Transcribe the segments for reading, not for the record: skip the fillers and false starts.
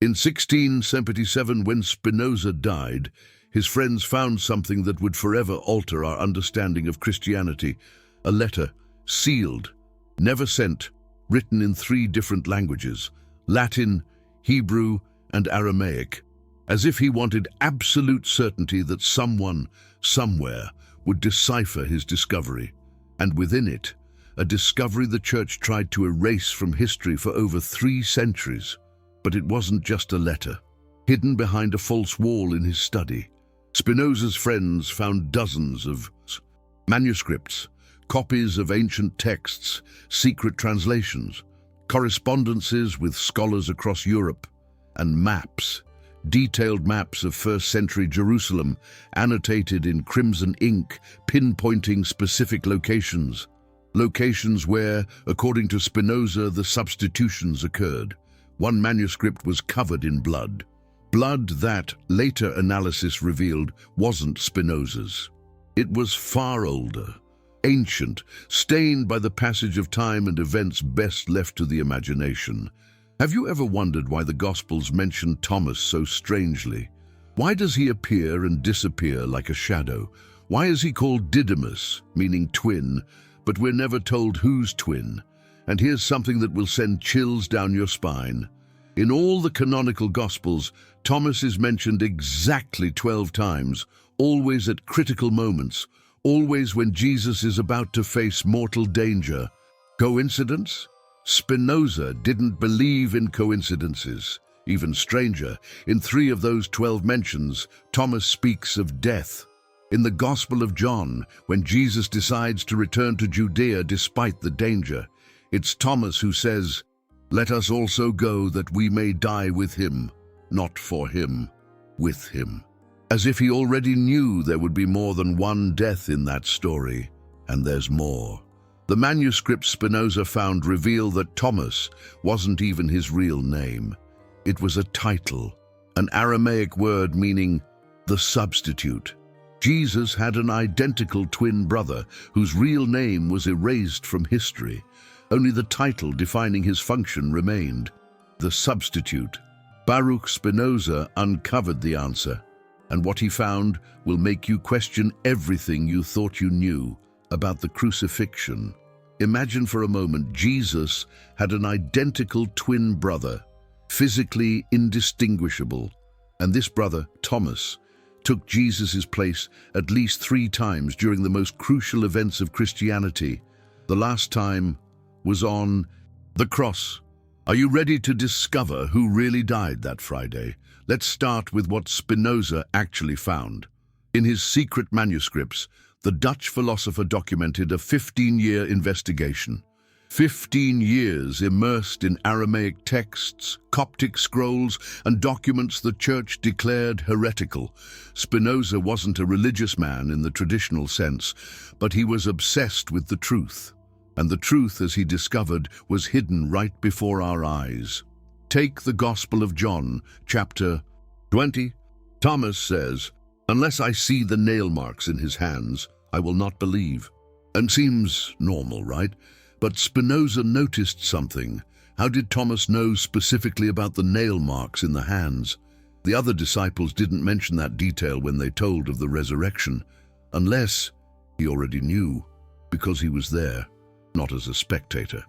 In 1677, when Spinoza died, his friends found something that would forever alter our understanding of Christianity. A letter, sealed, never sent, written in 3 different languages, Latin, Hebrew, and Aramaic, as if he wanted absolute certainty that someone, somewhere, would decipher his discovery. And within it, a discovery the Church tried to erase from history for over 3 centuries. But it wasn't just a letter. Hidden behind a false wall in his study, Spinoza's friends found dozens of manuscripts, copies of ancient texts, secret translations, correspondences with scholars across Europe, and maps, detailed maps of first-century Jerusalem, annotated in crimson ink, pinpointing specific locations where, according to Spinoza, the substitutions occurred. One manuscript was covered in blood that, later analysis revealed, wasn't Spinoza's. It was far older, ancient, stained by the passage of time and events best left to the imagination. Have you ever wondered why the Gospels mention Thomas so strangely? Why does he appear and disappear like a shadow? Why is he called Didymus, meaning twin, but we're never told whose twin? And here's something that will send chills down your spine. In all the canonical Gospels, Thomas is mentioned exactly 12 times, always at critical moments, always when Jesus is about to face mortal danger. Coincidence? Spinoza didn't believe in coincidences. Even stranger, in 3 of those 12 mentions, Thomas speaks of death. In the Gospel of John, when Jesus decides to return to Judea despite the danger, it's Thomas who says, "Let us also go that we may die with him, not for him, with him." As if he already knew there would be more than one death in that story, and there's more. The manuscripts Spinoza found reveal that Thomas wasn't even his real name. It was a title, an Aramaic word meaning the substitute. Jesus had an identical twin brother whose real name was erased from history. Only the title defining his function remained, the substitute. Baruch Spinoza uncovered the answer, and what he found will make you question everything you thought you knew about the crucifixion. Imagine for a moment Jesus had an identical twin brother, physically indistinguishable, and this brother, Thomas, took Jesus' place at least 3 times during the most crucial events of Christianity. The last time was on the cross. Are you ready to discover who really died that Friday? Let's start with what Spinoza actually found. In his secret manuscripts, the Dutch philosopher documented a 15-year investigation. 15 years immersed in Aramaic texts, Coptic scrolls, and documents the Church declared heretical. Spinoza wasn't a religious man in the traditional sense, but he was obsessed with the truth. And the truth, as he discovered, was hidden right before our eyes. Take the Gospel of John, chapter 20. Thomas says, "Unless I see the nail marks in his hands, I will not believe." And seems normal, right? But Spinoza noticed something. How did Thomas know specifically about the nail marks in the hands? The other disciples didn't mention that detail when they told of the resurrection, unless he already knew, because he was there, not as a spectator,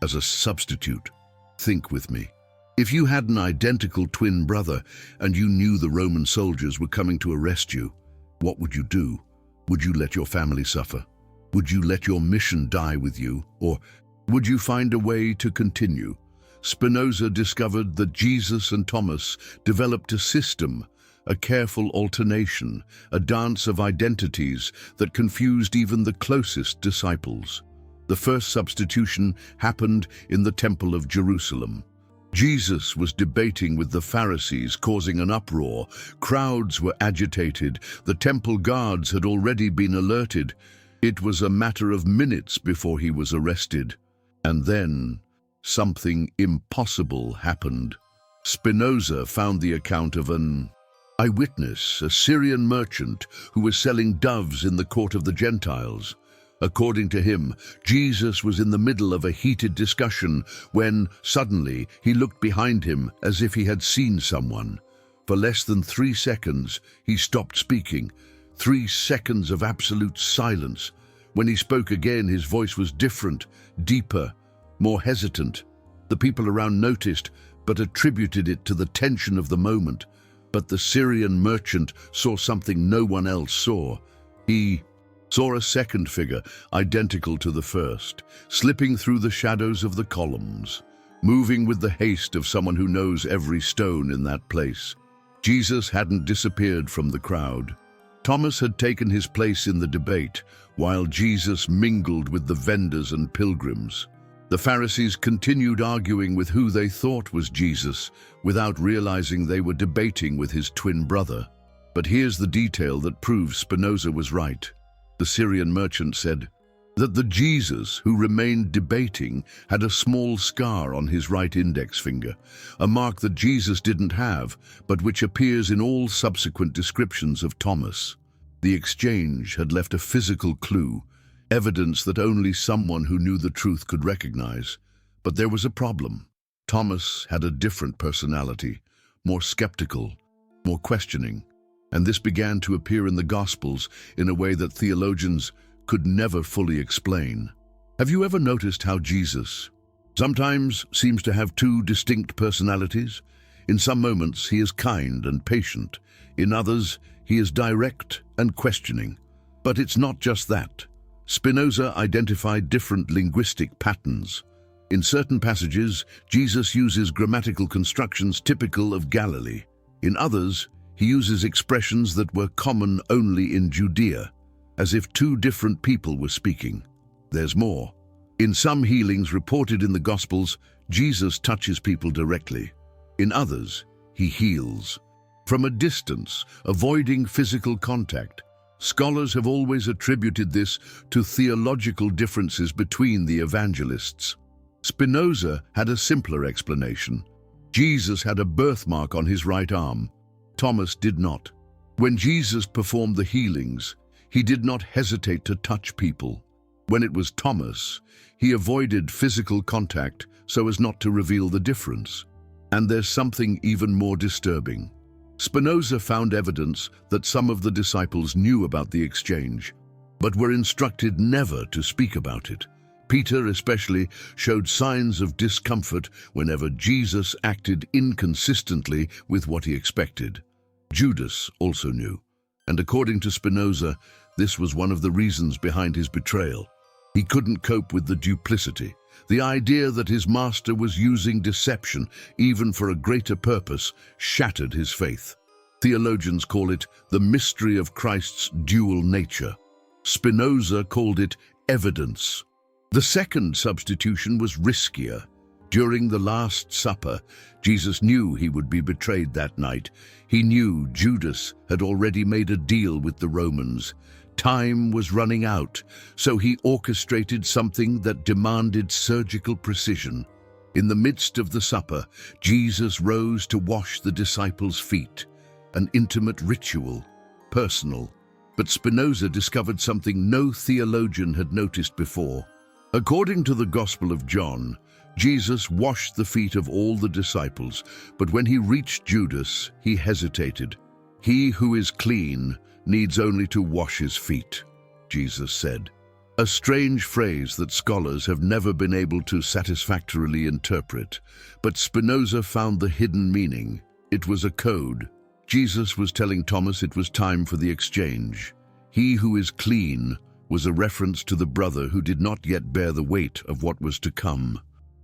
as a substitute. Think with me. If you had an identical twin brother and you knew the Roman soldiers were coming to arrest you, what would you do? Would you let your family suffer? Would you let your mission die with you? Or would you find a way to continue? Spinoza discovered that Jesus and Thomas developed a system, a careful alternation, a dance of identities that confused even the closest disciples. The first substitution happened in the Temple of Jerusalem. Jesus was debating with the Pharisees, causing an uproar. Crowds were agitated. The temple guards had already been alerted. It was a matter of minutes before he was arrested. And then something impossible happened. Spinoza found the account of an eyewitness, a Syrian merchant who was selling doves in the court of the Gentiles. According to him, Jesus was in the middle of a heated discussion when, suddenly, he looked behind him as if he had seen someone. For less than 3 seconds, he stopped speaking. 3 seconds of absolute silence. When he spoke again, his voice was different, deeper, more hesitant. The people around noticed, but attributed it to the tension of the moment. But the Syrian merchant saw something no one else saw. He saw a second figure, identical to the first, slipping through the shadows of the columns, moving with the haste of someone who knows every stone in that place. Jesus hadn't disappeared from the crowd. Thomas had taken his place in the debate, while Jesus mingled with the vendors and pilgrims. The Pharisees continued arguing with who they thought was Jesus, without realizing they were debating with his twin brother. But here's the detail that proves Spinoza was right. The Syrian merchant said that the Jesus who remained debating had a small scar on his right index finger, a mark that Jesus didn't have, but which appears in all subsequent descriptions of Thomas. The exchange had left a physical clue, evidence that only someone who knew the truth could recognize. But there was a problem. Thomas had a different personality, more skeptical, more questioning. And this began to appear in the Gospels in a way that theologians could never fully explain. Have you ever noticed how Jesus sometimes seems to have 2 distinct personalities? In some moments, he is kind and patient. In others, he is direct and questioning. But it's not just that. Spinoza identified different linguistic patterns. In certain passages, Jesus uses grammatical constructions typical of Galilee. In others, he uses expressions that were common only in Judea, as if 2 different people were speaking. There's more. In some healings reported in the Gospels, Jesus touches people directly. In others, he heals from a distance, avoiding physical contact. Scholars have always attributed this to theological differences between the evangelists. Spinoza had a simpler explanation. Jesus had a birthmark on his right arm. Thomas did not. When Jesus performed the healings, he did not hesitate to touch people. When it was Thomas, he avoided physical contact so as not to reveal the difference. And there's something even more disturbing. Spinoza found evidence that some of the disciples knew about the exchange, but were instructed never to speak about it. Peter especially showed signs of discomfort whenever Jesus acted inconsistently with what he expected. Judas also knew, and according to Spinoza, this was one of the reasons behind his betrayal. He couldn't cope with the duplicity, the idea that his master was using deception, even for a greater purpose, shattered his faith. Theologians call it the mystery of Christ's dual nature. Spinoza called it evidence. The second substitution was riskier. During the Last Supper, Jesus knew he would be betrayed that night. He knew Judas had already made a deal with the Romans. Time was running out, so he orchestrated something that demanded surgical precision. In the midst of the supper, Jesus rose to wash the disciples' feet, an intimate ritual, personal. But Spinoza discovered something no theologian had noticed before. According to the Gospel of John, Jesus washed the feet of all the disciples, but when he reached Judas, he hesitated. "He who is clean needs only to wash his feet," Jesus said. A strange phrase that scholars have never been able to satisfactorily interpret, but Spinoza found the hidden meaning. It was a code. Jesus was telling Thomas it was time for the exchange. He who is clean was a reference to the brother who did not yet bear the weight of what was to come.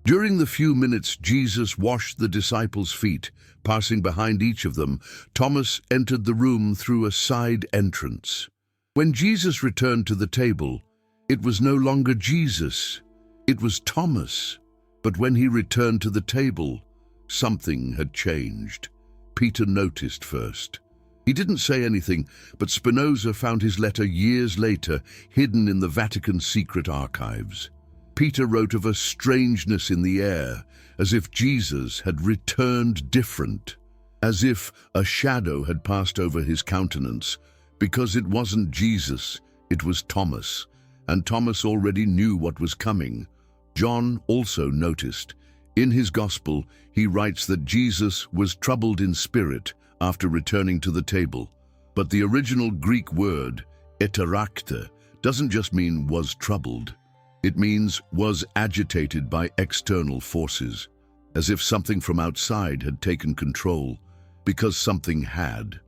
During the few minutes Jesus washed the disciples' feet, passing behind each of them, Thomas entered the room through a side entrance. When Jesus returned to the table, it was no longer Jesus, it was Thomas. But when he returned to the table, something had changed. Peter noticed first. He didn't say anything, but Spinoza found his letter years later, hidden in the Vatican secret archives. Peter wrote of a strangeness in the air, as if Jesus had returned different, as if a shadow had passed over his countenance, because it wasn't Jesus, it was Thomas, and Thomas already knew what was coming. John also noticed. In his gospel, he writes that Jesus was troubled in spirit after returning to the table. But the original Greek word, etarakta, doesn't just mean was troubled. It means was agitated by external forces, as if something from outside had taken control, because something had,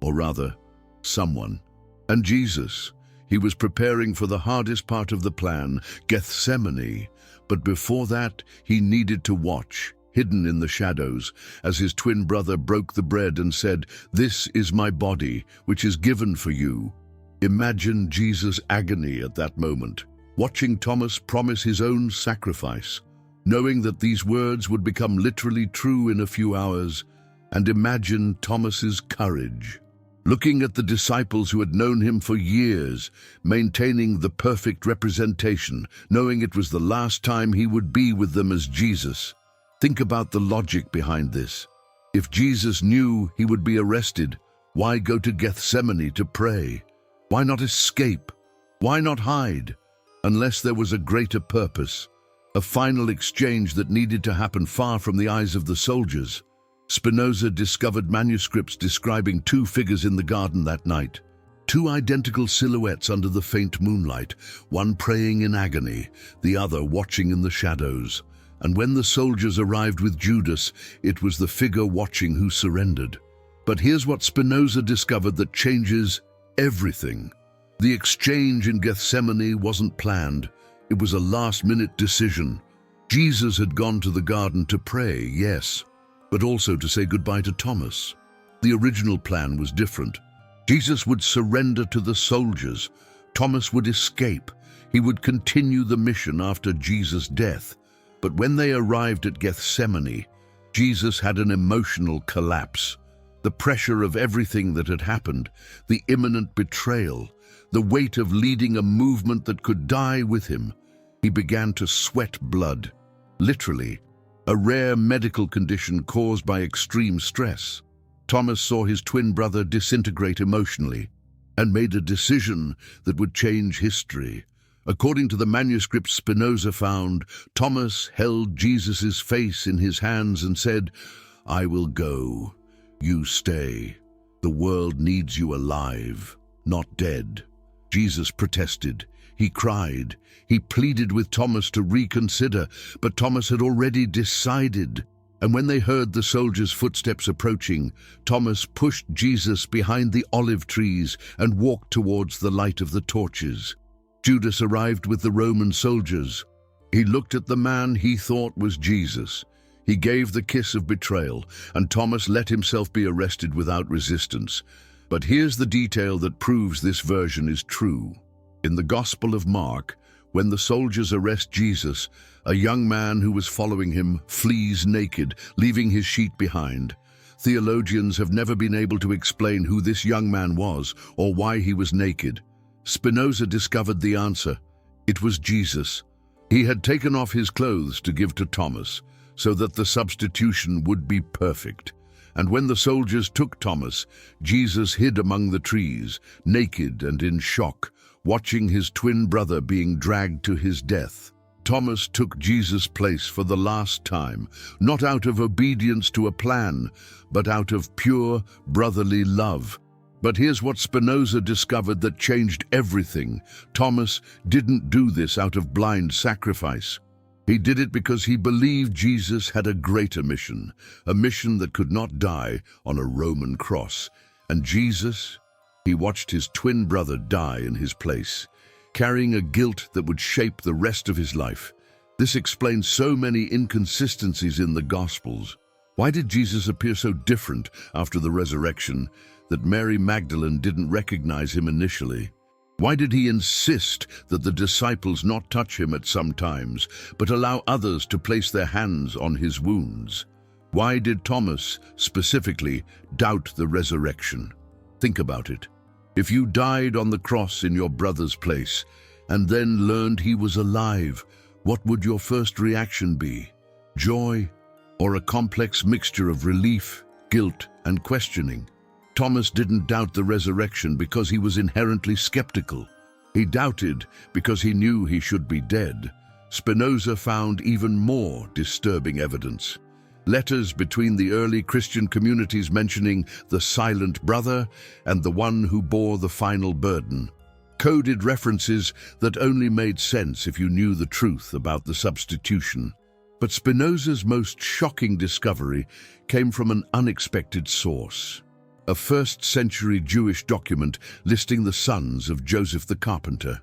or rather, someone. And Jesus, he was preparing for the hardest part of the plan, Gethsemane, but before that, he needed to watch, hidden in the shadows, as his twin brother broke the bread and said, "This is my body, which is given for you." Imagine Jesus' agony at that moment, watching Thomas promise his own sacrifice, knowing that these words would become literally true in a few hours, and imagine Thomas's courage. Looking at the disciples who had known him for years, maintaining the perfect representation, knowing it was the last time he would be with them as Jesus. Think about the logic behind this. If Jesus knew he would be arrested, why go to Gethsemane to pray? Why not escape? Why not hide? Unless there was a greater purpose, a final exchange that needed to happen far from the eyes of the soldiers. Spinoza discovered manuscripts describing two figures in the garden that night. Two identical silhouettes under the faint moonlight, one praying in agony, the other watching in the shadows. And when the soldiers arrived with Judas, it was the figure watching who surrendered. But here's what Spinoza discovered that changes everything. The exchange in Gethsemane wasn't planned. It was a last-minute decision. Jesus had gone to the garden to pray, yes, but also to say goodbye to Thomas. The original plan was different. Jesus would surrender to the soldiers. Thomas would escape. He would continue the mission after Jesus' death. But when they arrived at Gethsemane, Jesus had an emotional collapse. The pressure of everything that had happened, the imminent betrayal, the weight of leading a movement that could die with him. He began to sweat blood, literally, a rare medical condition caused by extreme stress. Thomas saw his twin brother disintegrate emotionally and made a decision that would change history. According to the manuscript Spinoza found, Thomas held Jesus' face in his hands and said, "I will go. You stay. The world needs you alive, not dead." Jesus protested. He cried. He pleaded with Thomas to reconsider, but Thomas had already decided. And when they heard the soldiers' footsteps approaching, Thomas pushed Jesus behind the olive trees and walked towards the light of the torches. Judas arrived with the Roman soldiers. He looked at the man he thought was Jesus. He gave the kiss of betrayal, and Thomas let himself be arrested without resistance. But here's the detail that proves this version is true. In the Gospel of Mark, when the soldiers arrest Jesus, a young man who was following him flees naked, leaving his sheet behind. Theologians have never been able to explain who this young man was or why he was naked. Spinoza discovered the answer. It was Jesus. He had taken off his clothes to give to Thomas, so that the substitution would be perfect. And when the soldiers took Thomas, Jesus hid among the trees, naked and in shock, watching his twin brother being dragged to his death. Thomas took Jesus' place for the last time, not out of obedience to a plan, but out of pure brotherly love. But here's what Spinoza discovered that changed everything. Thomas didn't do this out of blind sacrifice. He did it because he believed Jesus had a greater mission, a mission that could not die on a Roman cross. And Jesus, he watched his twin brother die in his place, carrying a guilt that would shape the rest of his life. This explains so many inconsistencies in the Gospels. Why did Jesus appear so different after the resurrection that Mary Magdalene didn't recognize him initially? Why did he insist that the disciples not touch him at some times, but allow others to place their hands on his wounds? Why did Thomas, specifically, doubt the resurrection? Think about it. If you died on the cross in your brother's place, and then learned he was alive, what would your first reaction be? Joy, or a complex mixture of relief, guilt, and questioning? Thomas didn't doubt the resurrection because he was inherently skeptical. He doubted because he knew he should be dead. Spinoza found even more disturbing evidence. Letters between the early Christian communities mentioning the silent brother and the one who bore the final burden. Coded references that only made sense if you knew the truth about the substitution. But Spinoza's most shocking discovery came from an unexpected source. A first-century Jewish document listing the sons of Joseph the carpenter.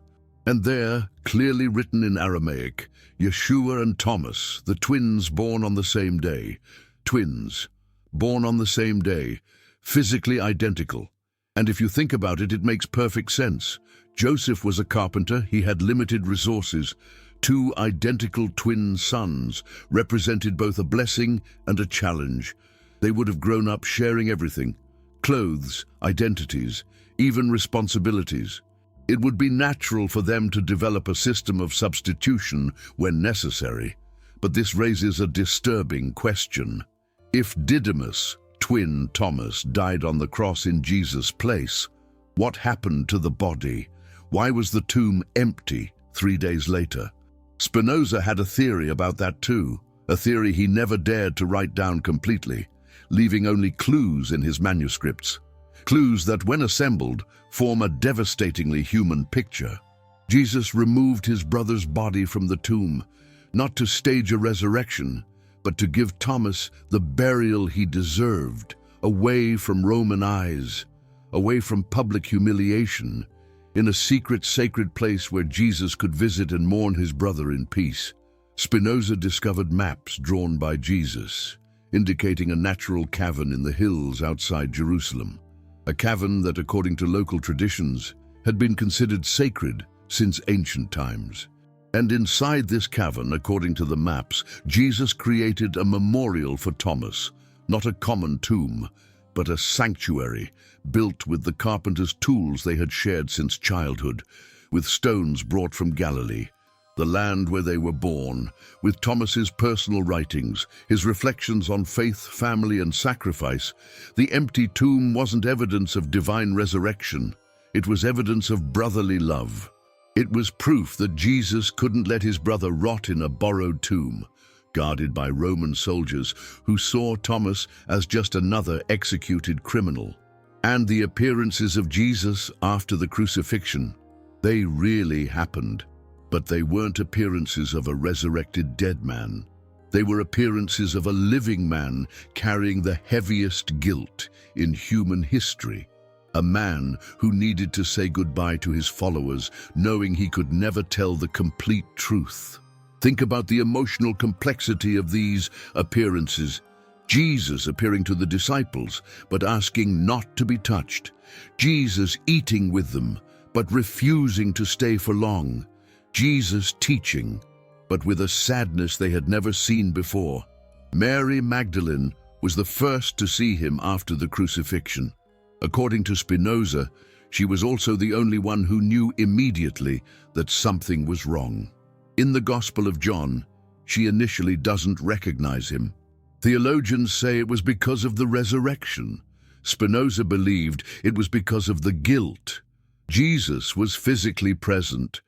And there, clearly written in Aramaic, Yeshua and Thomas, the twins born on the same day. Twins, born on the same day, physically identical. And if you think about it, it makes perfect sense. Joseph was a carpenter, he had limited resources. Two identical twin sons represented both a blessing and a challenge. They would have grown up sharing everything. Clothes, identities, even responsibilities. It would be natural for them to develop a system of substitution when necessary. But this raises a disturbing question. If Didymus, twin Thomas, died on the cross in Jesus' place, what happened to the body? Why was the tomb empty 3 days later? Spinoza had a theory about that too, a theory he never dared to write down completely, leaving only clues in his manuscripts. Clues that, when assembled, form a devastatingly human picture. Jesus removed his brother's body from the tomb, not to stage a resurrection, but to give Thomas the burial he deserved, away from Roman eyes, away from public humiliation, in a secret, sacred place where Jesus could visit and mourn his brother in peace. Spinoza discovered maps drawn by Jesus, indicating a natural cavern in the hills outside Jerusalem. A cavern that, according to local traditions, had been considered sacred since ancient times. And inside this cavern, according to the maps, Jesus created a memorial for Thomas, not a common tomb, but a sanctuary built with the carpenter's tools they had shared since childhood, with stones brought from Galilee, the land where they were born, with Thomas's personal writings, his reflections on faith, family, and sacrifice. The empty tomb wasn't evidence of divine resurrection. It was evidence of brotherly love. It was proof that Jesus couldn't let his brother rot in a borrowed tomb, guarded by Roman soldiers who saw Thomas as just another executed criminal. And the appearances of Jesus after the crucifixion, they really happened. But they weren't appearances of a resurrected dead man. They were appearances of a living man carrying the heaviest guilt in human history. A man who needed to say goodbye to his followers, knowing he could never tell the complete truth. Think about the emotional complexity of these appearances. Jesus appearing to the disciples, but asking not to be touched. Jesus eating with them, but refusing to stay for long. Jesus teaching, but with a sadness they had never seen before. Mary Magdalene was the first to see him after the crucifixion. According to Spinoza, she was also the only one who knew immediately that something was wrong. In the Gospel of John, she initially doesn't recognize him. Theologians say it was because of the resurrection. Spinoza believed it was because of the guilt. Jesus was physically present,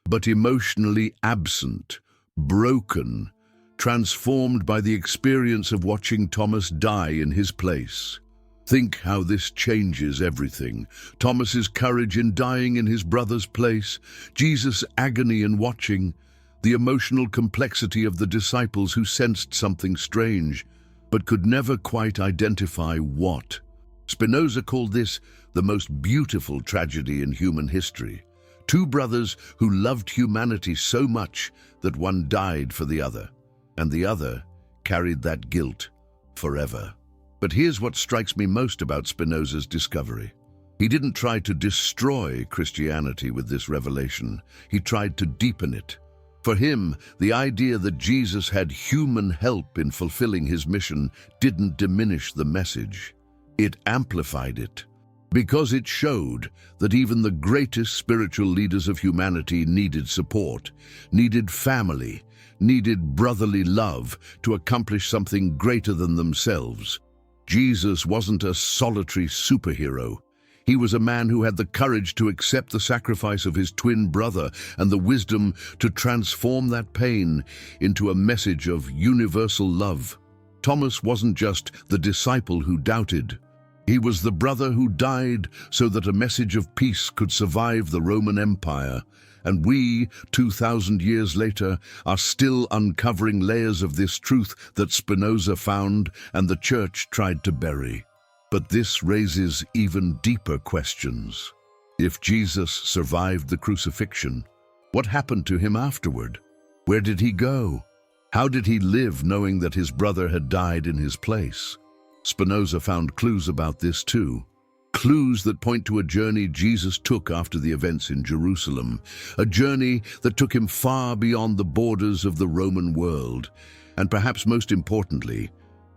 but emotionally absent, broken, transformed by the experience of watching Thomas die in his place. Think how this changes everything. Thomas's courage in dying in his brother's place, Jesus' agony in watching, the emotional complexity of the disciples who sensed something strange, but could never quite identify what. Spinoza called this the most beautiful tragedy in human history. Two brothers who loved humanity so much that one died for the other, and the other carried that guilt forever. But here's what strikes me most about Spinoza's discovery. He didn't try to destroy Christianity with this revelation. He tried to deepen it. For him, the idea that Jesus had human help in fulfilling his mission didn't diminish the message. It amplified it. Because it showed that even the greatest spiritual leaders of humanity needed support, needed family, needed brotherly love to accomplish something greater than themselves. Jesus wasn't a solitary superhero. He was a man who had the courage to accept the sacrifice of his twin brother and the wisdom to transform that pain into a message of universal love. Thomas wasn't just the disciple who doubted. He was the brother who died so that a message of peace could survive the Roman Empire. And we, 2,000 years later, are still uncovering layers of this truth that Spinoza found and the Church tried to bury. But this raises even deeper questions. If Jesus survived the crucifixion, what happened to him afterward? Where did he go? How did he live knowing that his brother had died in his place? Spinoza found clues about this too. Clues that point to a journey Jesus took after the events in Jerusalem, a journey that took him far beyond the borders of the Roman world. And perhaps most importantly,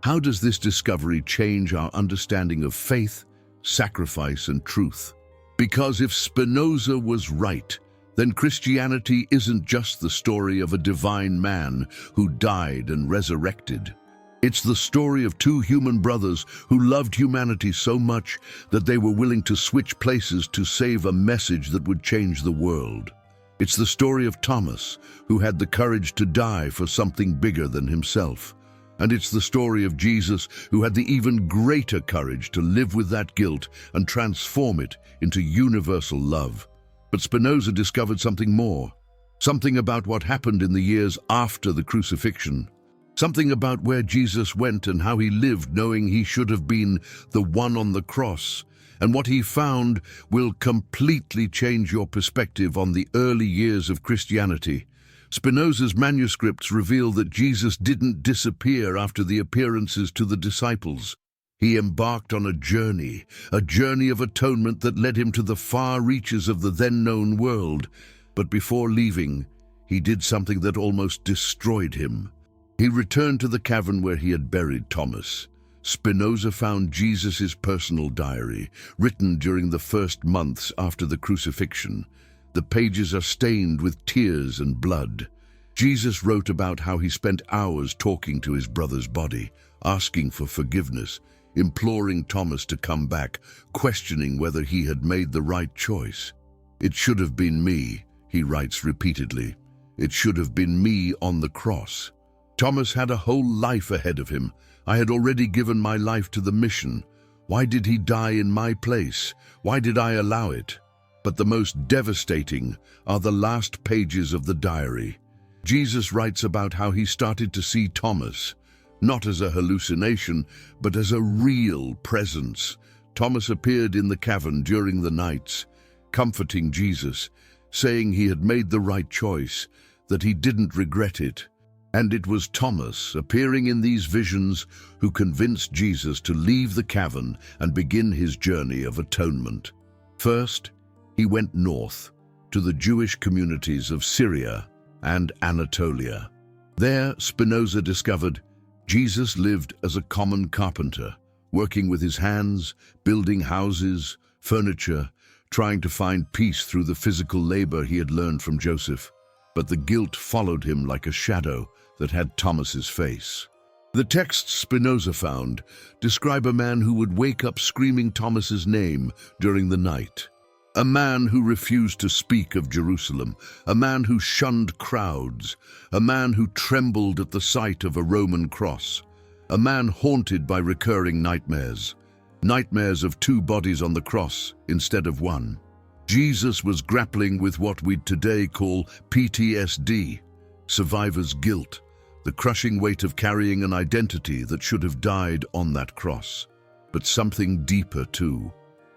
how does this discovery change our understanding of faith, sacrifice, and truth? Because if Spinoza was right, then Christianity isn't just the story of a divine man who died and resurrected. It's the story of two human brothers who loved humanity so much that they were willing to switch places to save a message that would change the world. It's the story of Thomas, who had the courage to die for something bigger than himself. And it's the story of Jesus, who had the even greater courage to live with that guilt and transform it into universal love. But Spinoza discovered something more, something about what happened in the years after the crucifixion. Something about where Jesus went and how he lived knowing he should have been the one on the cross. And what he found will completely change your perspective on the early years of Christianity. Spinoza's manuscripts reveal that Jesus didn't disappear after the appearances to the disciples. He embarked on a journey of atonement that led him to the far reaches of the then-known world. But before leaving, he did something that almost destroyed him. He returned to the cavern where he had buried Thomas. Spinoza found Jesus' personal diary, written during the first months after the crucifixion. The pages are stained with tears and blood. Jesus wrote about how he spent hours talking to his brother's body, asking for forgiveness, imploring Thomas to come back, questioning whether he had made the right choice. "It should have been me," he writes repeatedly. "It should have been me on the cross." Thomas had a whole life ahead of him. I had already given my life to the mission. Why did he die in my place? Why did I allow it? But the most devastating are the last pages of the diary. Jesus writes about how he started to see Thomas, not as a hallucination, but as a real presence. Thomas appeared in the cavern during the nights, comforting Jesus, saying he had made the right choice, that he didn't regret it. And it was Thomas, appearing in these visions, who convinced Jesus to leave the cavern and begin his journey of atonement. First, he went north, to the Jewish communities of Syria and Anatolia. There, Spinoza discovered Jesus lived as a common carpenter, working with his hands, building houses, furniture, trying to find peace through the physical labor he had learned from Joseph. But the guilt followed him like a shadow that had Thomas's face. The texts Spinoza found describe a man who would wake up screaming Thomas's name during the night. A man who refused to speak of Jerusalem, a man who shunned crowds, a man who trembled at the sight of a Roman cross, a man haunted by recurring nightmares, nightmares of two bodies on the cross instead of one. Jesus was grappling with what we'd today call PTSD, survivor's guilt, the crushing weight of carrying an identity that should have died on that cross. But something deeper too,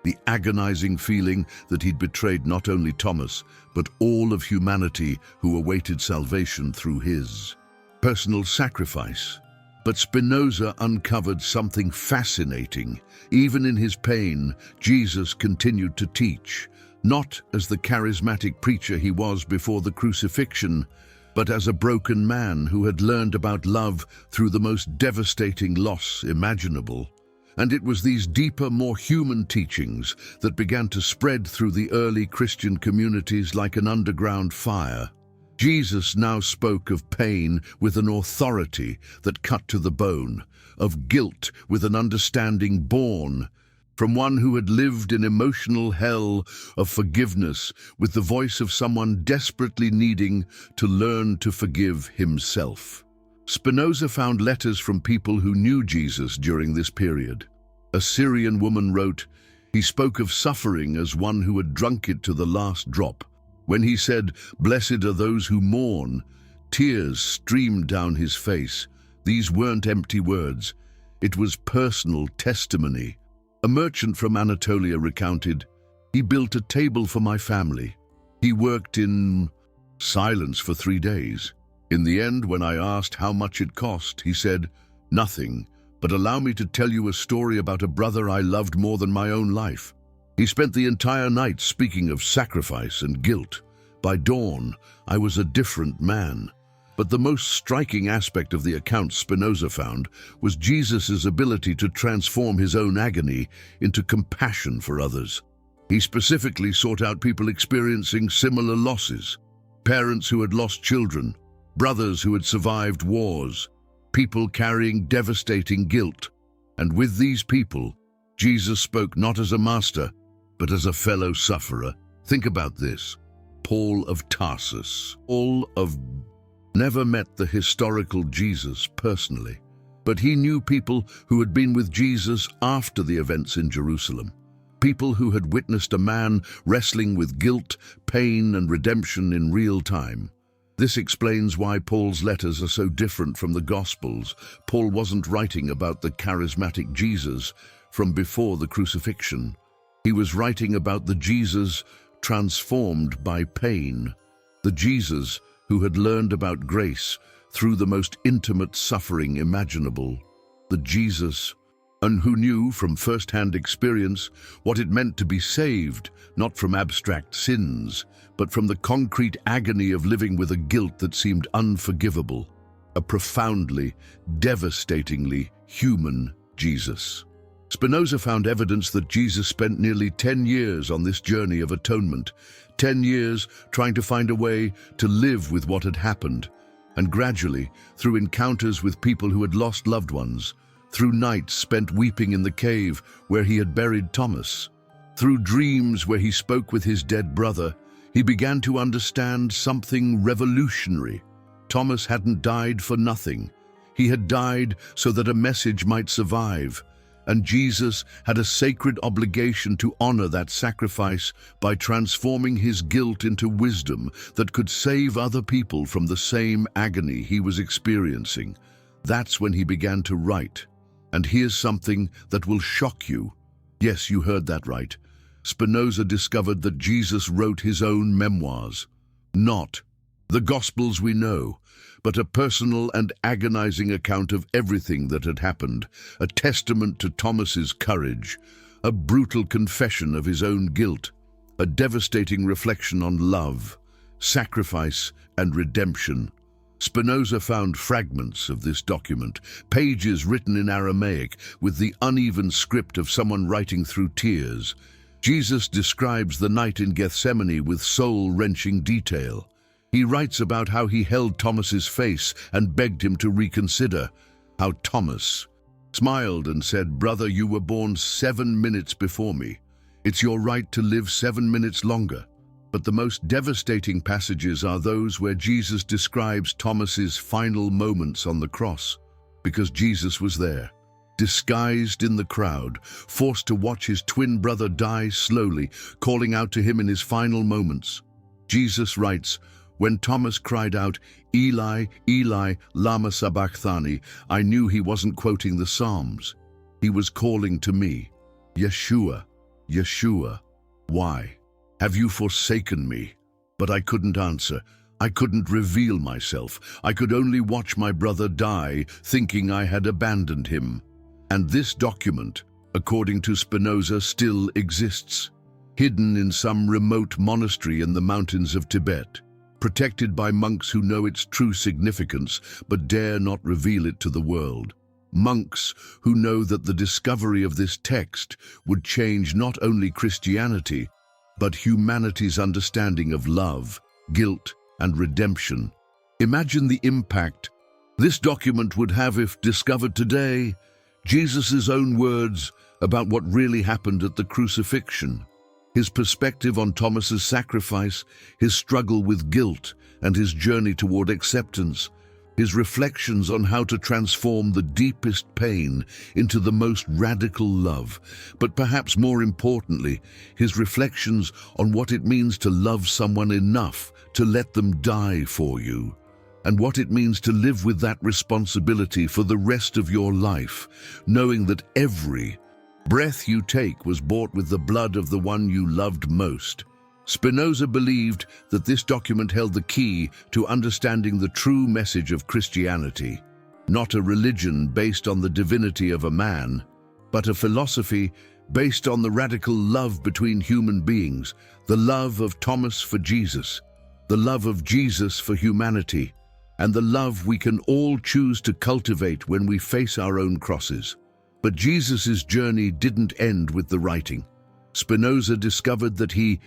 the agonizing feeling that he'd betrayed not only Thomas, but all of humanity who awaited salvation through his personal sacrifice. But Spinoza uncovered something fascinating. Even in his pain, Jesus continued to teach, not as the charismatic preacher he was before the crucifixion, but as a broken man who had learned about love through the most devastating loss imaginable. And it was these deeper, more human teachings that began to spread through the early Christian communities like an underground fire. Jesus now spoke of pain with an authority that cut to the bone, of guilt with an understanding born from one who had lived in emotional hell of forgiveness with the voice of someone desperately needing to learn to forgive himself. Spinoza found letters from people who knew Jesus during this period. A Syrian woman wrote, "He spoke of suffering as one who had drunk it to the last drop. When he said, 'Blessed are those who mourn,' tears streamed down his face. These weren't empty words. It was personal testimony." A merchant from Anatolia recounted, "He built a table for my family. He worked in silence for 3 days. In the end, when I asked how much it cost, he said, 'Nothing, but allow me to tell you a story about a brother I loved more than my own life.' He spent the entire night speaking of sacrifice and guilt. By dawn, I was a different man." But the most striking aspect of the account Spinoza found was Jesus' ability to transform his own agony into compassion for others. He specifically sought out people experiencing similar losses, parents who had lost children, brothers who had survived wars, people carrying devastating guilt. And with these people, Jesus spoke not as a master, but as a fellow sufferer. Think about this. Paul of Tarsus. Paul of never met the historical Jesus personally, but he knew people who had been with Jesus after the events in Jerusalem. People who had witnessed a man wrestling with guilt, pain, and redemption in real time. This explains why Paul's letters are so different from the Gospels. Paul wasn't writing about the charismatic Jesus from before the crucifixion. He was writing about the Jesus transformed by pain, the Jesus who had learned about grace through the most intimate suffering imaginable, the Jesus and who knew from first-hand experience what it meant to be saved, not from abstract sins, but from the concrete agony of living with a guilt that seemed unforgivable, a profoundly, devastatingly human Jesus. Spinoza found evidence that Jesus spent nearly 10 years on this journey of atonement, 10 years trying to find a way to live with what had happened, and gradually, through encounters with people who had lost loved ones, through nights spent weeping in the cave where he had buried Thomas, through dreams where he spoke with his dead brother, he began to understand something revolutionary. Thomas hadn't died for nothing. He had died so that a message might survive, and Jesus had a sacred obligation to honor that sacrifice by transforming his guilt into wisdom that could save other people from the same agony he was experiencing. That's when he began to write. And here's something that will shock you. Yes, you heard that right. Spinoza discovered that Jesus wrote his own memoirs. Not the Gospels we know, but a personal and agonizing account of everything that had happened, a testament to Thomas's courage, a brutal confession of his own guilt, a devastating reflection on love, sacrifice, and redemption. Spinoza found fragments of this document, pages written in Aramaic with the uneven script of someone writing through tears. Jesus describes the night in Gethsemane with soul-wrenching detail. He writes about how he held Thomas's face and begged him to reconsider, how Thomas smiled and said, "Brother, you were born 7 minutes before me. It's your right to live 7 minutes longer." But the most devastating passages are those where Jesus describes Thomas's final moments on the cross, because Jesus was there, disguised in the crowd, forced to watch his twin brother die slowly, calling out to him in his final moments. Jesus writes, "When Thomas cried out, 'Eli, Eli, lama sabachthani,' I knew he wasn't quoting the Psalms. He was calling to me, 'Yeshua, Yeshua, why have you forsaken me?' But I couldn't answer. I couldn't reveal myself. I could only watch my brother die, thinking I had abandoned him." And this document, according to Spinoza, still exists, hidden in some remote monastery in the mountains of Tibet, protected by monks who know its true significance but dare not reveal it to the world. Monks who know that the discovery of this text would change not only Christianity, but humanity's understanding of love, guilt, and redemption. Imagine the impact this document would have if discovered today. Jesus' own words, about what really happened at the crucifixion. His perspective on Thomas's sacrifice, his struggle with guilt, and his journey toward acceptance. His reflections on how to transform the deepest pain into the most radical love. But perhaps more importantly, his reflections on what it means to love someone enough to let them die for you, and what it means to live with that responsibility for the rest of your life, knowing that every breath you take was bought with the blood of the one you loved most. Spinoza believed that this document held the key to understanding the true message of Christianity, not a religion based on the divinity of a man, but a philosophy based on the radical love between human beings, the love of Thomas for Jesus, the love of Jesus for humanity, and the love we can all choose to cultivate when we face our own crosses. But Jesus' journey didn't end with the writing. Spinoza discovered that he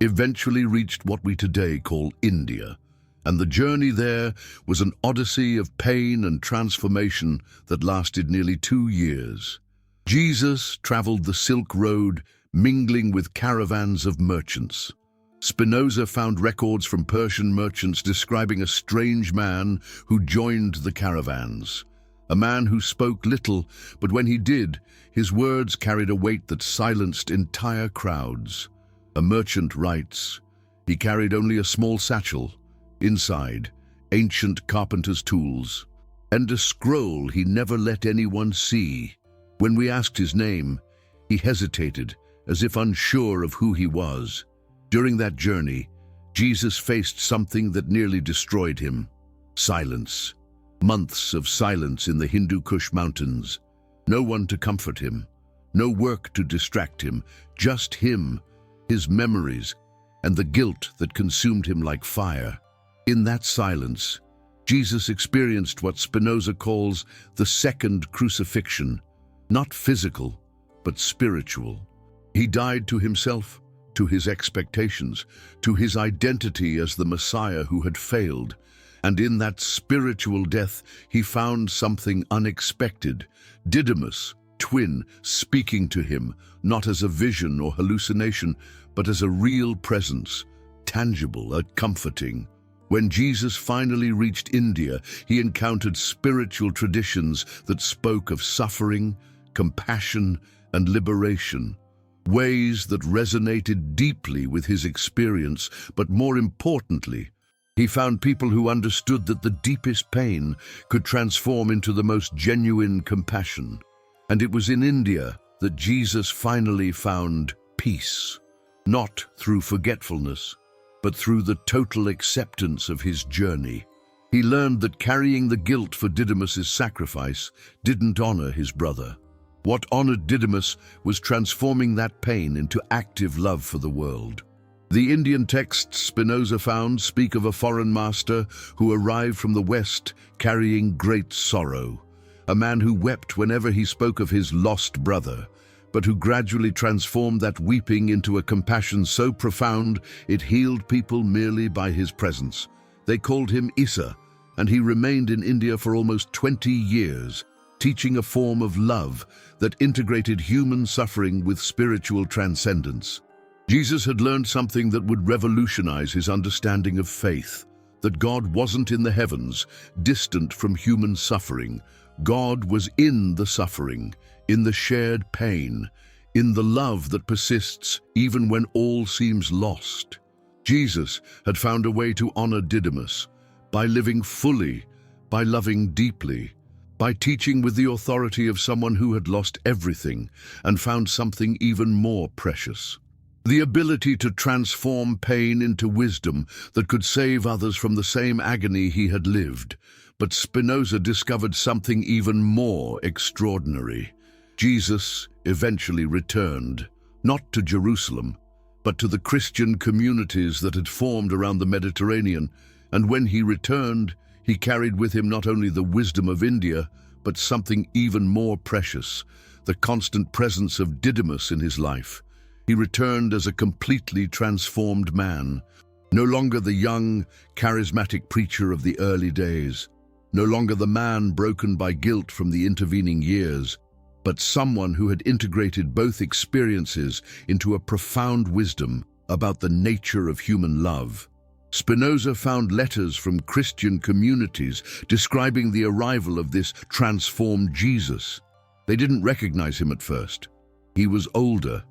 eventually reached what we today call India, and the journey there was an odyssey of pain and transformation that lasted nearly 2 years. Jesus traveled the Silk Road, mingling with caravans of merchants. Spinoza found records from Persian merchants describing a strange man who joined the caravans. A man who spoke little, but when he did, his words carried a weight that silenced entire crowds. A merchant writes, he carried only a small satchel, inside, ancient carpenter's tools, and a scroll he never let anyone see. When we asked his name, he hesitated, as if unsure of who he was. During that journey, Jesus faced something that nearly destroyed him: silence. Months of silence in the Hindu Kush mountains. No one to comfort him, no work to distract him, just him, his memories, and the guilt that consumed him like fire. In that silence, Jesus experienced what Spinoza calls the second crucifixion, not physical, but spiritual. He died to himself, to his expectations, to his identity as the Messiah who had failed. And in that spiritual death, he found something unexpected. Didymus, twin, speaking to him, not as a vision or hallucination, but as a real presence, tangible and comforting. When Jesus finally reached India, he encountered spiritual traditions that spoke of suffering, compassion, and liberation. Ways that resonated deeply with his experience, but more importantly, he found people who understood that the deepest pain could transform into the most genuine compassion. And it was in India that Jesus finally found peace, not through forgetfulness, but through the total acceptance of his journey. He learned that carrying the guilt for Didymus's sacrifice didn't honor his brother. What honored Didymus was transforming that pain into active love for the world. The Indian texts Spinoza found speak of a foreign master who arrived from the West carrying great sorrow, a man who wept whenever he spoke of his lost brother, but who gradually transformed that weeping into a compassion so profound it healed people merely by his presence. They called him Isa, and he remained in India for almost 20 years, teaching a form of love that integrated human suffering with spiritual transcendence. Jesus had learned something that would revolutionize his understanding of faith, that God wasn't in the heavens, distant from human suffering. God was in the suffering, in the shared pain, in the love that persists even when all seems lost. Jesus had found a way to honor Didymus by living fully, by loving deeply, by teaching with the authority of someone who had lost everything and found something even more precious. The ability to transform pain into wisdom that could save others from the same agony he had lived. But Spinoza discovered something even more extraordinary. Jesus eventually returned, not to Jerusalem, but to the Christian communities that had formed around the Mediterranean. And when he returned, he carried with him not only the wisdom of India, but something even more precious, the constant presence of Didymus in his life. He returned as a completely transformed man, no longer the young, charismatic preacher of the early days, no longer the man broken by guilt from the intervening years, but someone who had integrated both experiences into a profound wisdom about the nature of human love. Spinoza found letters from Christian communities describing the arrival of this transformed Jesus. They didn't recognize him at first. He was older,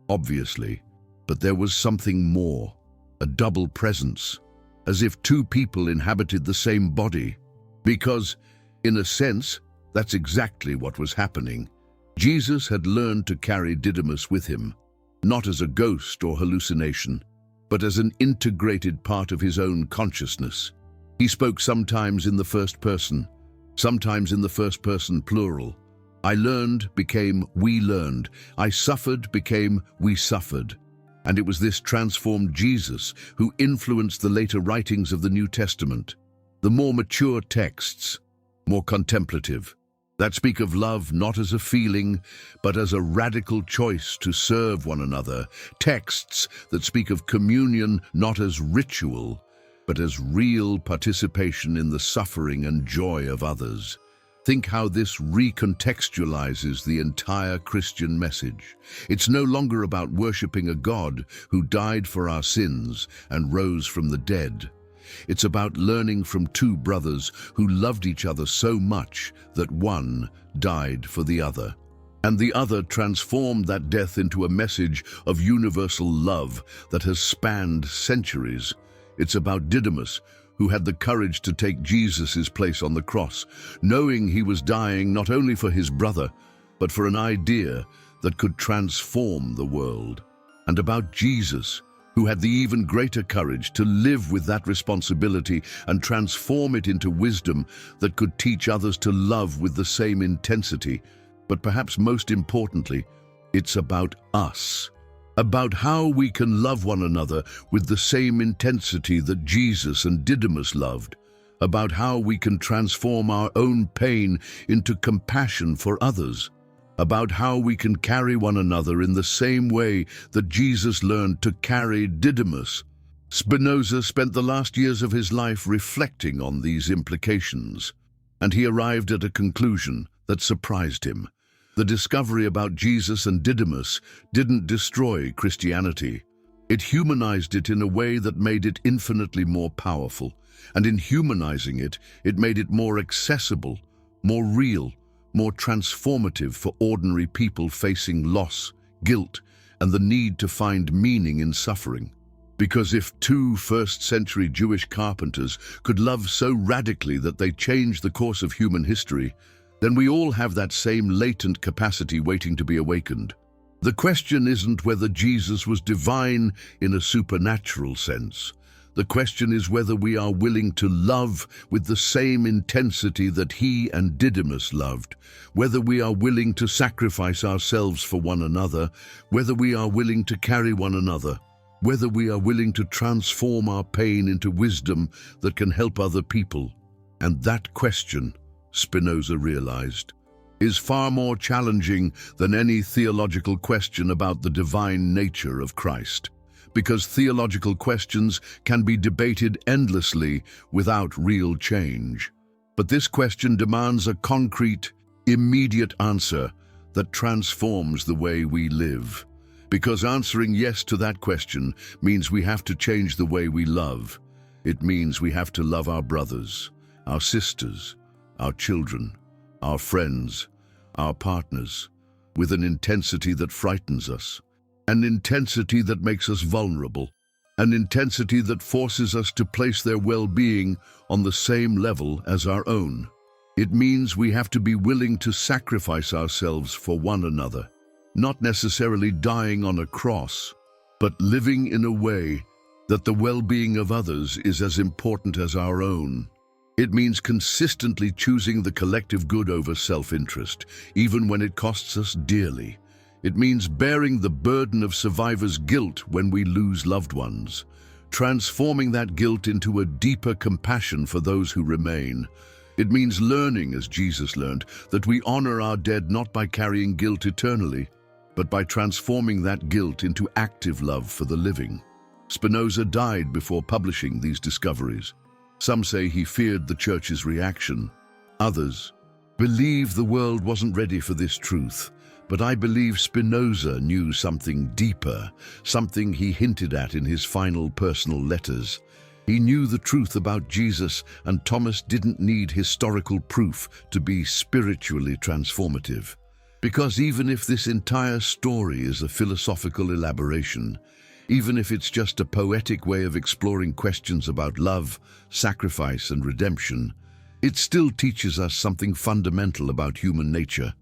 obviously, but there was something more, a double presence, as if two people inhabited the same body. Because, in a sense, that's exactly what was happening. Jesus had learned to carry Didymus with him, not as a ghost or hallucination, but as an integrated part of his own consciousness. He spoke sometimes in the first person, sometimes in the first person plural. I learned became we learned. I suffered became we suffered. And it was this transformed Jesus who influenced the later writings of the New Testament, the more mature texts, more contemplative, that speak of love not as a feeling, but as a radical choice to serve one another, texts that speak of communion not as ritual, but as real participation in the suffering and joy of others. Think how this recontextualizes the entire Christian message. It's no longer about worshiping a God who died for our sins and rose from the dead. It's about learning from two brothers who loved each other so much that one died for the other, and the other transformed that death into a message of universal love that has spanned centuries. It's about Didymus, who had the courage to take Jesus' place on the cross, knowing he was dying not only for his brother, but for an idea that could transform the world. And about Jesus, who had the even greater courage to live with that responsibility and transform it into wisdom that could teach others to love with the same intensity. But perhaps most importantly, it's about us, about how we can love one another with the same intensity that Jesus and Didymus loved, about how we can transform our own pain into compassion for others, about how we can carry one another in the same way that Jesus learned to carry Didymus. Spinoza spent the last years of his life reflecting on these implications, and he arrived at a conclusion that surprised him. The discovery about Jesus and Didymus didn't destroy Christianity. It humanized it in a way that made it infinitely more powerful, and in humanizing it, it made it more accessible, more real, more transformative for ordinary people facing loss, guilt, and the need to find meaning in suffering. Because if two first-century Jewish carpenters could love so radically that they changed the course of human history, then we all have that same latent capacity waiting to be awakened. The question isn't whether Jesus was divine in a supernatural sense. The question is whether we are willing to love with the same intensity that he and Didymus loved, whether we are willing to sacrifice ourselves for one another, whether we are willing to carry one another, whether we are willing to transform our pain into wisdom that can help other people. And that question, Spinoza realized, is far more challenging than any theological question about the divine nature of Christ. Because theological questions can be debated endlessly without real change. But this question demands a concrete, immediate answer that transforms the way we live. Because answering yes to that question means we have to change the way we love. It means we have to love our brothers, our sisters, our children, our friends, our partners, with an intensity that frightens us. An intensity that makes us vulnerable, an intensity that forces us to place their well-being on the same level as our own. It means we have to be willing to sacrifice ourselves for one another, not necessarily dying on a cross, but living in a way that the well-being of others is as important as our own. It means consistently choosing the collective good over self-interest, even when it costs us dearly. It means bearing the burden of survivors' guilt when we lose loved ones, transforming that guilt into a deeper compassion for those who remain. It means learning, as Jesus learned, that we honor our dead not by carrying guilt eternally, but by transforming that guilt into active love for the living. Spinoza died before publishing these discoveries. Some say he feared the church's reaction. Others, believe the world wasn't ready for this truth, but I believe Spinoza knew something deeper, something he hinted at in his final personal letters. He knew the truth about Jesus, and Thomas didn't need historical proof to be spiritually transformative. Because even if this entire story is a philosophical elaboration, even if it's just a poetic way of exploring questions about love, sacrifice, and redemption, it still teaches us something fundamental about human nature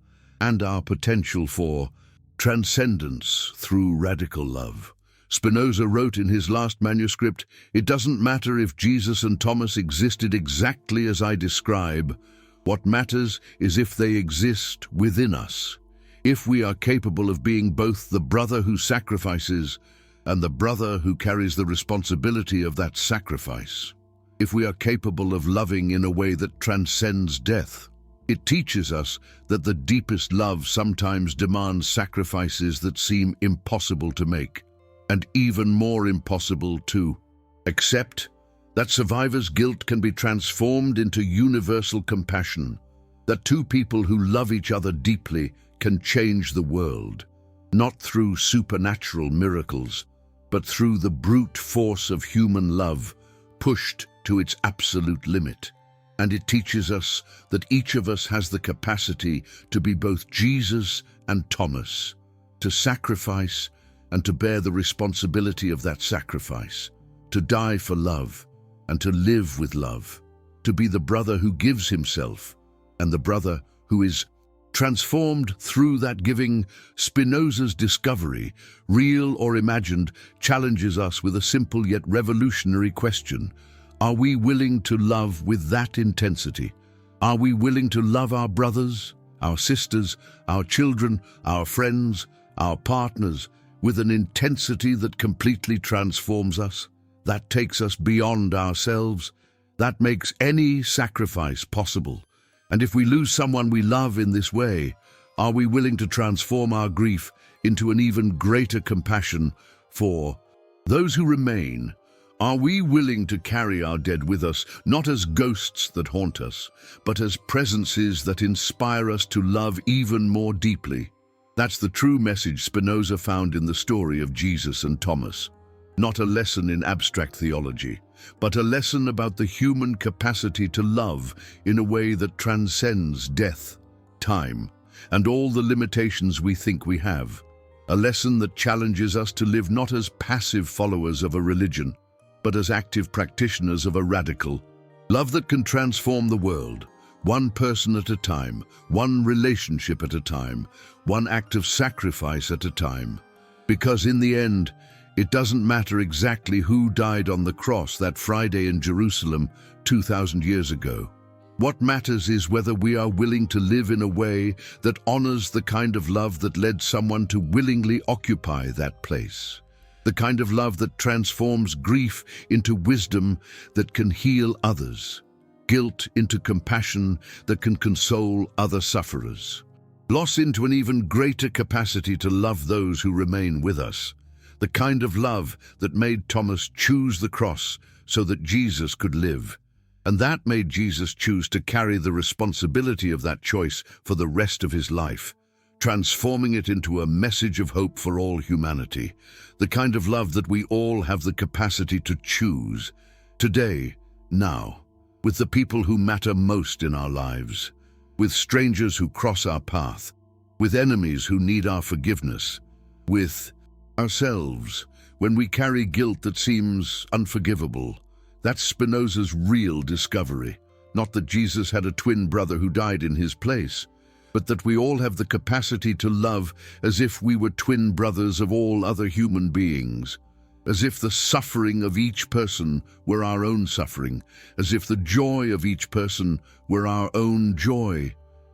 and our potential for transcendence through radical love. Spinoza wrote in his last manuscript, "It doesn't matter if Jesus and Thomas existed exactly as I describe. What matters is if they exist within us, if we are capable of being both the brother who sacrifices and the brother who carries the responsibility of that sacrifice, if we are capable of loving in a way that transcends death." It teaches us that the deepest love sometimes demands sacrifices that seem impossible to make, and even more impossible to accept, that survivor's guilt can be transformed into universal compassion, that two people who love each other deeply can change the world, not through supernatural miracles, but through the brute force of human love, pushed to its absolute limit. And it teaches us that each of us has the capacity to be both Jesus and Thomas, to sacrifice and to bear the responsibility of that sacrifice, to die for love and to live with love, to be the brother who gives himself and the brother who is transformed through that giving. Spinoza's discovery, real or imagined, challenges us with a simple yet revolutionary question. Are we willing to love with that intensity? Are we willing to love our brothers, our sisters, our children, our friends, our partners, with an intensity that completely transforms us, that takes us beyond ourselves, that makes any sacrifice possible? And if we lose someone we love in this way, are we willing to transform our grief into an even greater compassion for those who remain? Are we willing to carry our dead with us, not as ghosts that haunt us, but as presences that inspire us to love even more deeply? That's the true message Spinoza found in the story of Jesus and Thomas. Not a lesson in abstract theology, but a lesson about the human capacity to love in a way that transcends death, time, and all the limitations we think we have. A lesson that challenges us to live not as passive followers of a religion, but as active practitioners of a radical love that can transform the world, one person at a time, one relationship at a time, one act of sacrifice at a time. Because in the end, it doesn't matter exactly who died on the cross that Friday in Jerusalem 2,000 years ago. What matters is whether we are willing to live in a way that honors the kind of love that led someone to willingly occupy that place. The kind of love that transforms grief into wisdom that can heal others, guilt into compassion that can console other sufferers, loss into an even greater capacity to love those who remain with us. The kind of love that made Thomas choose the cross so that Jesus could live, and that made Jesus choose to carry the responsibility of that choice for the rest of his life, transforming it into a message of hope for all humanity. The kind of love that we all have the capacity to choose, today, now, with the people who matter most in our lives, with strangers who cross our path, with enemies who need our forgiveness, with ourselves when we carry guilt that seems unforgivable. That's Spinoza's real discovery. Not that Jesus had a twin brother who died in his place, but that we all have the capacity to love as if we were twin brothers of all other human beings, as if the suffering of each person were our own suffering, as if the joy of each person were our own joy.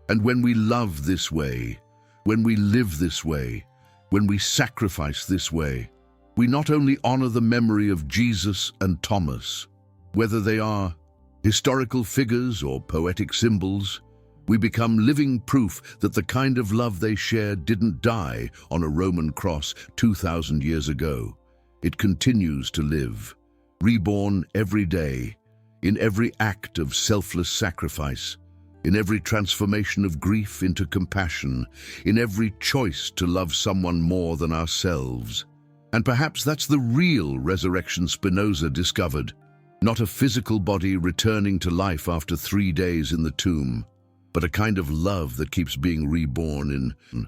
And when we love this way, when we live this way, when we sacrifice this way, we not only honor the memory of Jesus and Thomas, whether they are historical figures or poetic symbols, we become living proof that the kind of love they shared didn't die on a Roman cross 2,000 years ago. It continues to live, reborn every day, in every act of selfless sacrifice, in every transformation of grief into compassion, in every choice to love someone more than ourselves. And perhaps that's the real resurrection Spinoza discovered, not a physical body returning to life after 3 days in the tomb, but a kind of love that keeps being reborn in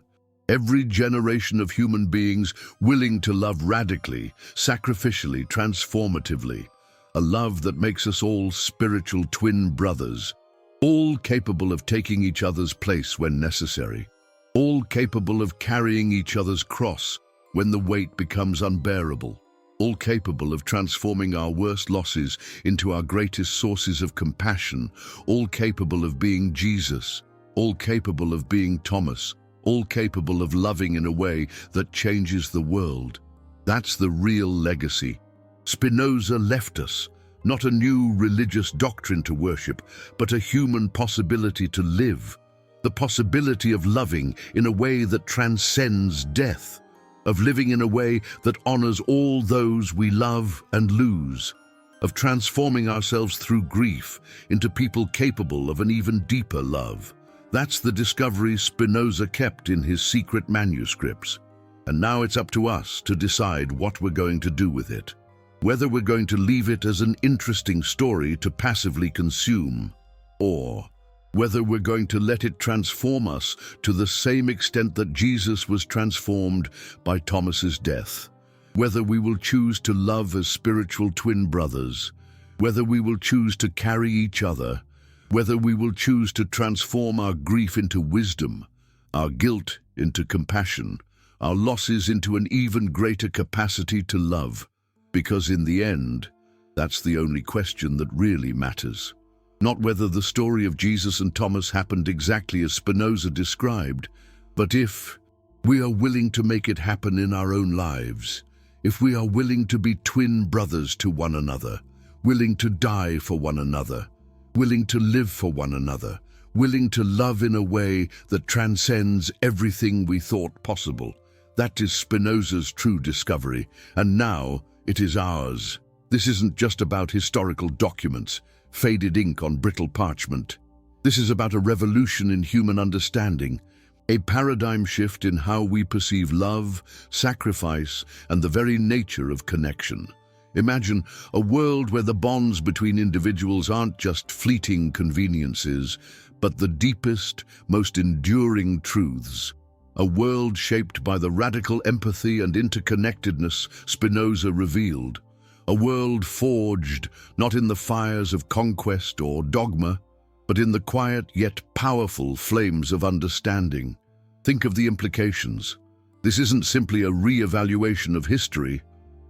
every generation of human beings willing to love radically, sacrificially, transformatively, a love that makes us all spiritual twin brothers, all capable of taking each other's place when necessary, all capable of carrying each other's cross when the weight becomes unbearable, all capable of transforming our worst losses into our greatest sources of compassion, all capable of being Jesus, all capable of being Thomas, all capable of loving in a way that changes the world. That's the real legacy. Spinoza left us, not a new religious doctrine to worship, but a human possibility to live, the possibility of loving in a way that transcends death, of living in a way that honors all those we love and lose, of transforming ourselves through grief into people capable of an even deeper love. That's the discovery Spinoza kept in his secret manuscripts. And now it's up to us to decide what we're going to do with it. Whether we're going to leave it as an interesting story to passively consume, or whether we're going to let it transform us to the same extent that Jesus was transformed by Thomas's death. Whether we will choose to love as spiritual twin brothers, whether we will choose to carry each other, whether we will choose to transform our grief into wisdom, our guilt into compassion, our losses into an even greater capacity to love. Because in the end, that's the only question that really matters. Not whether the story of Jesus and Thomas happened exactly as Spinoza described, but if we are willing to make it happen in our own lives, if we are willing to be twin brothers to one another, willing to die for one another, willing to live for one another, willing to love in a way that transcends everything we thought possible. That is Spinoza's true discovery, and now it is ours. This isn't just about historical documents, faded ink on brittle parchment. This is about a revolution in human understanding, a paradigm shift in how we perceive love, sacrifice, and the very nature of connection. Imagine a world where the bonds between individuals aren't just fleeting conveniences, but the deepest, most enduring truths. A world shaped by the radical empathy and interconnectedness Spinoza revealed. A world forged not in the fires of conquest or dogma, but in the quiet yet powerful flames of understanding. Think of the implications. This isn't simply a re-evaluation of history.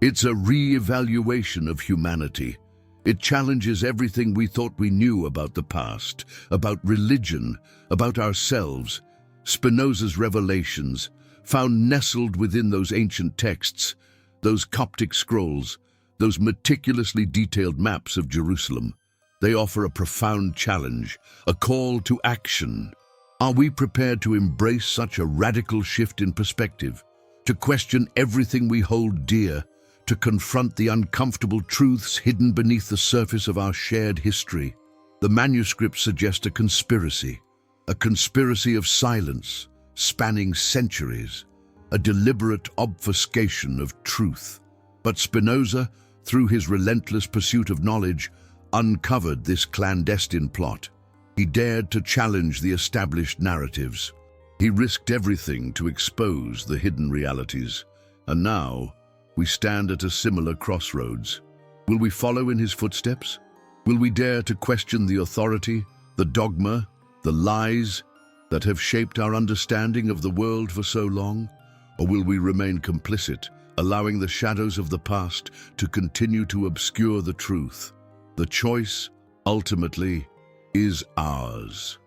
It's a re-evaluation of humanity. It challenges everything we thought we knew about the past, about religion, about ourselves. Spinoza's revelations, found nestled within those ancient texts, those Coptic scrolls, those meticulously detailed maps of Jerusalem, they offer a profound challenge, a call to action. Are we prepared to embrace such a radical shift in perspective, to question everything we hold dear, to confront the uncomfortable truths hidden beneath the surface of our shared history? The manuscripts suggest a conspiracy of silence, spanning centuries, a deliberate obfuscation of truth. But Spinoza, through his relentless pursuit of knowledge, uncovered this clandestine plot. He dared to challenge the established narratives. He risked everything to expose the hidden realities. And now, we stand at a similar crossroads. Will we follow in his footsteps? Will we dare to question the authority, the dogma, the lies that have shaped our understanding of the world for so long? Or will we remain complicit, allowing the shadows of the past to continue to obscure the truth? The choice, ultimately, is ours.